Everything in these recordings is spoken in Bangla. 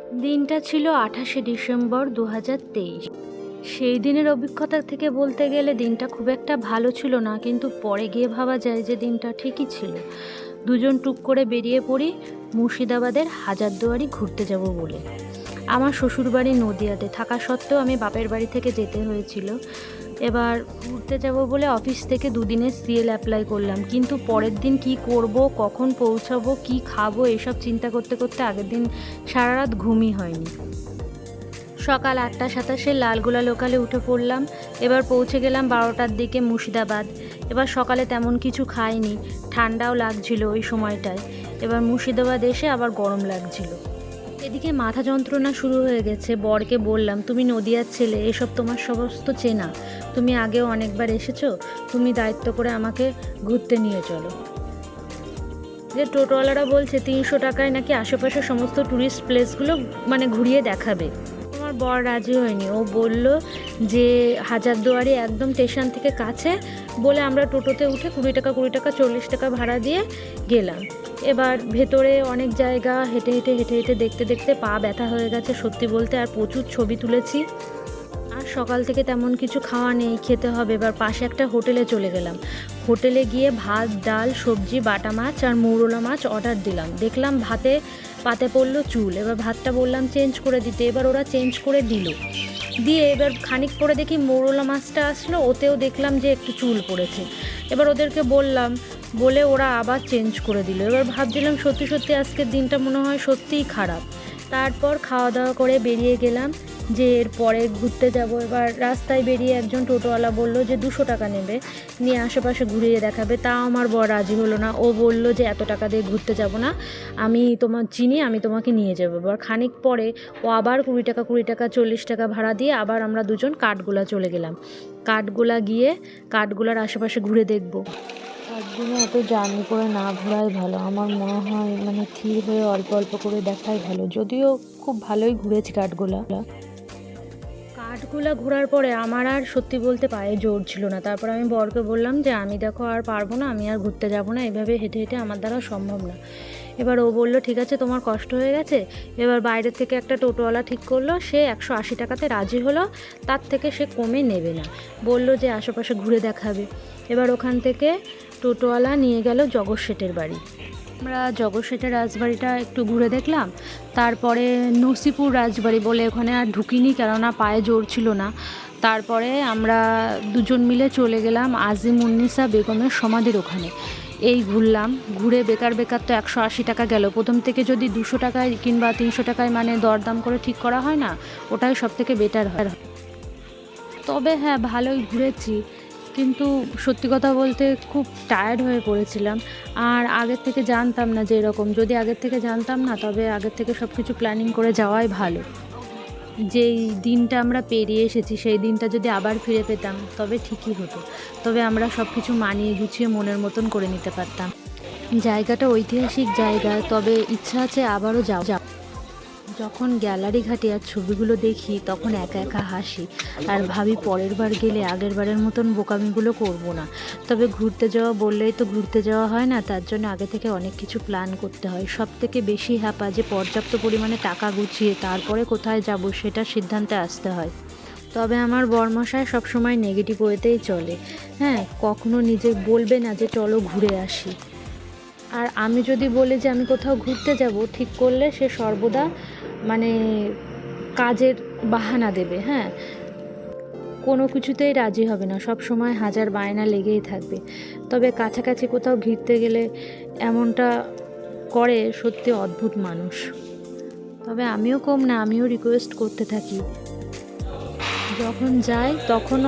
দিনটা ছিল 28শে ডিসেম্বর 2023। সেই দিনের অভিজ্ঞতা থেকে বলতে গেলে দিনটা খুব একটা ভালো ছিল না, কিন্তু পরে গিয়ে ভাবা যায় যে দিনটা ঠিকই ছিল। দুজন টুক করে বেরিয়ে পড়ি মুর্শিদাবাদের হাজারদুয়ারি ঘুরতে যাব বলে। আমার শ্বশুরবাড়ি নদিয়াতে থাকা সত্ত্বেও আমি বাপের বাড়ি থেকে যেতে হয়েছিল। এবার ঘুরতে যাব বলে অফিস থেকে দুদিনের সিএল অ্যাপ্লাই করলাম, কিন্তু পরের দিন কি করব, কখন পৌঁছাবো, কি খাবো, এসব চিন্তা করতে করতে আগের দিন সারা রাত ঘুমই হয়নি। সকাল 8টা 27 লালগোলা লোকালে উঠে পড়লাম। এবার পৌঁছে গেলাম 12টার দিকে মুর্শিদাবাদ। এবার সকালে তেমন কিছু খাইনি, ঠান্ডাও লাগছিল ওই সময়টায়। এবার মুর্শিদাবাদ এসে আবার গরম লাগছিল। এদিকে মাথা যন্ত্রণা শুরু হয়ে গেছে। বরকে বললাম, তুমি নদিয়ার ছেলে, এসব তোমার সমস্ত চেনা, তুমি আগেও অনেকবার এসেছো, তুমি দায়িত্ব করে আমাকে ঘুরতে নিয়ে চলো। যে টোটোওয়ালারা বলছে 300 টাকায় নাকি আশেপাশে সমস্ত ট্যুরিস্ট প্লেসগুলো ঘুরিয়ে দেখাবে। আমার বর রাজি হয়নি। ও বলল যে হাজারদুয়ারি একদম স্টেশন থেকে কাছে বলে আমরা টোটোতে উঠে 20 টাকা 40 টাকা ভাড়া দিয়ে গেলাম। এবার ভেতরে অনেক জায়গা হেঁটে হেঁটে হেঁটে হেঁটে দেখতে দেখতে পা ব্যথা হয়ে গেছে সত্যি বলতে। আর প্রচুর ছবি তুলেছি। আর সকাল থেকে তেমন কিছু খাওয়া নেই, খেতে হবে। এবার পাশে একটা হোটেলে চলে গেলাম। হোটেলে গিয়ে ভাত, ডাল, সবজি, বাটা মাছ আর মৌরলা মাছ অর্ডার দিলাম। দেখলাম ভাতে পাতে পড়লো চুল। এবার ভাতটা বললাম চেঞ্জ করে দিতে, এবার ওরা চেঞ্জ করে দিল। দিয়ে এবার খানিক পরে দেখি মৌরলা মাছটা আসলো, ওতেও দেখলাম যে একটু চুল পড়েছে। এবার ওদেরকে বললাম, বলে ওরা আবার চেঞ্জ করে দিল। এবার ভাবছিলাম সত্যি সত্যি আজকের দিনটা মনে হয় সত্যিই খারাপ। তারপর খাওয়া দাওয়া করে বেরিয়ে গেলাম যে এরপরে ঘুরতে যাব। এবার রাস্তায় বেরিয়ে একজন টোটোওয়ালা বলল যে 200 টাকা নেবে, নিয়ে আশেপাশে ঘুরিয়ে দেখাবে। তাও আমার বর রাজি হলো না। ও বলল যে এত টাকা দিয়ে ঘুরতে যাব না, আমি তোমার চিনি, আমি তোমাকে নিয়ে যাবো। এবার খানিক পরে ও আবার 20 টাকা 40 টাকা ভাড়া দিয়ে আবার আমরা দুজন কাঠগোলা চলে গেলাম। কাঠগোলা গিয়ে কাঠগোলার আশেপাশে ঘুরে দেখব। একদিনে এত জার্নি করে না ঘোরাই ভালো। আমার মনে হয় ধীর হয়ে অল্প অল্প করে দেখাই ভালো। যদিও খুব ভালোই ঘুরেছি কাঠগোলা। কাঠগোলা ঘোরার পরে আমার আর সত্যি বলতে পায়ে জোর ছিল না। তারপর আমি বরকে বললাম যে আমি দেখো আর পারবো না, আমি আর ঘুরতে যাব না, এভাবে হেঁটে হেঁটে আমার দ্বারা সম্ভব না। এবার ও বলল ঠিক আছে, তোমার কষ্ট হয়ে গেছে। এবার বাইরের থেকে একটা টোটোওয়ালা ঠিক করলো, সে 180 টাকাতে রাজি হলো, তার থেকে সে কমে নেবে না। বলল যে আশেপাশে ঘুরে দেখাবে। এবার ওখান থেকে টোটোওয়ালা নিয়ে গেল জগৎ শেঠের বাড়ি। আমরা জগৎ শেঠের রাজবাড়িটা একটু ঘুরে দেখলাম। তারপরে নসিপুর রাজবাড়ি বলে ওখানে আর ঢুকিনি, কেননা পায়ে জোর ছিল না। তারপরে আমরা দুজন মিলে চলে গেলাম আজিমুন্নিসা বেগমের সমাধির ওখানে। এই ঘুরলাম। ঘুরে বেকার বেকার তো 180 টাকা গেল। প্রথম থেকে যদি 200 টাকায় কিংবা 300 টাকায় দরদাম করে ঠিক করা হয় না, ওটাই সব থেকে বেটার হয়। তবে হ্যাঁ, ভালোই ঘুরেছি, কিন্তু সত্যি কথা বলতে খুব টায়ার্ড হয়ে পড়েছিলাম। আর আগের থেকে জানতাম না যে এরকম, যদি আগের থেকে জানতাম না তবে আগের থেকে সব কিছু প্ল্যানিং করে যাওয়াই ভালো। যেই দিনটা আমরা পেরিয়ে এসেছি সেই দিনটা যদি আবার ফিরে পেতাম তবে ঠিকই হতো। তবে আমরা সব কিছু মানিয়ে গুছিয়ে মনের মতন করে নিতে পারতাম। জায়গাটা ঐতিহাসিক জায়গা, তবে ইচ্ছা আছে আবারও যাওয়া। যখন গ্যালারি ঘাটে আর ছবিগুলো দেখি তখন একা একা হাসি আর ভাবি পরের বার গেলে আগের বারের মতন বোকামিগুলো করব না। তবে ঘুরতে যাওয়া বললেই তো ঘুরতে যাওয়া হয় না, তার জন্য আগে থেকে অনেক কিছু প্ল্যান করতে হয়। সব থেকে বেশি হ্যাপা যে পর্যাপ্ত পরিমাণে টাকা গুছিয়ে তারপরে কোথায় যাব সেটার সিদ্ধান্তে আসতে হয়। তবে আমার বরমশাই সবসময় নেগেটিভ ওয়েতেই চলে। হ্যাঁ, কখনো নিজে বলবে না যে চলো ঘুরে আসি। আর আমি যদি বলি যে আমি কোথাও ঘুরতে যাব ঠিক করলে, সে সর্বদা কাজের বাহানা দেবে। হ্যাঁ, কোনো কিছুতেই রাজি হবে না, সব সময় হাজার বায়না লেগেই থাকবে। তবে কাছাকাছি কোথাও ঘুরতে গেলে এমনটা করে, সত্যি অদ্ভুত মানুষ। তবে আমিও কম না, আমিও রিকোয়েস্ট করতে থাকি। যখন যাই তখন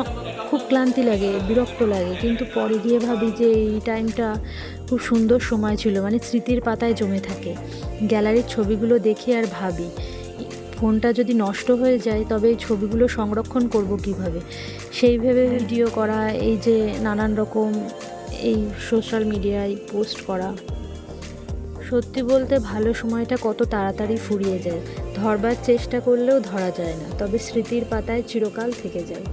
খুব ক্লান্তি লাগে, বিরক্ত লাগে, কিন্তু পরে গিয়ে ভাবি যে এই টাইমটা খুব সুন্দর সময় ছিল, স্মৃতির পাতায় জমে থাকে। গ্যালারির ছবিগুলো দেখি আর ভাবি ফোনটা যদি নষ্ট হয়ে যায় তবে এই ছবিগুলো সংরক্ষণ করব কিভাবে। সেই ভেবে ভিডিও করা, এই যে নানান রকম এই সোশ্যাল মিডিয়ায় পোস্ট করা। সত্যি বলতে ভালো সময়টা কত তাড়াতাড়ি ফুরিয়ে যায়। ধরবার চেষ্টা করলেও ধরা যায় না, তবে স্মৃতির পাতায় চিরকাল থেকে যায়।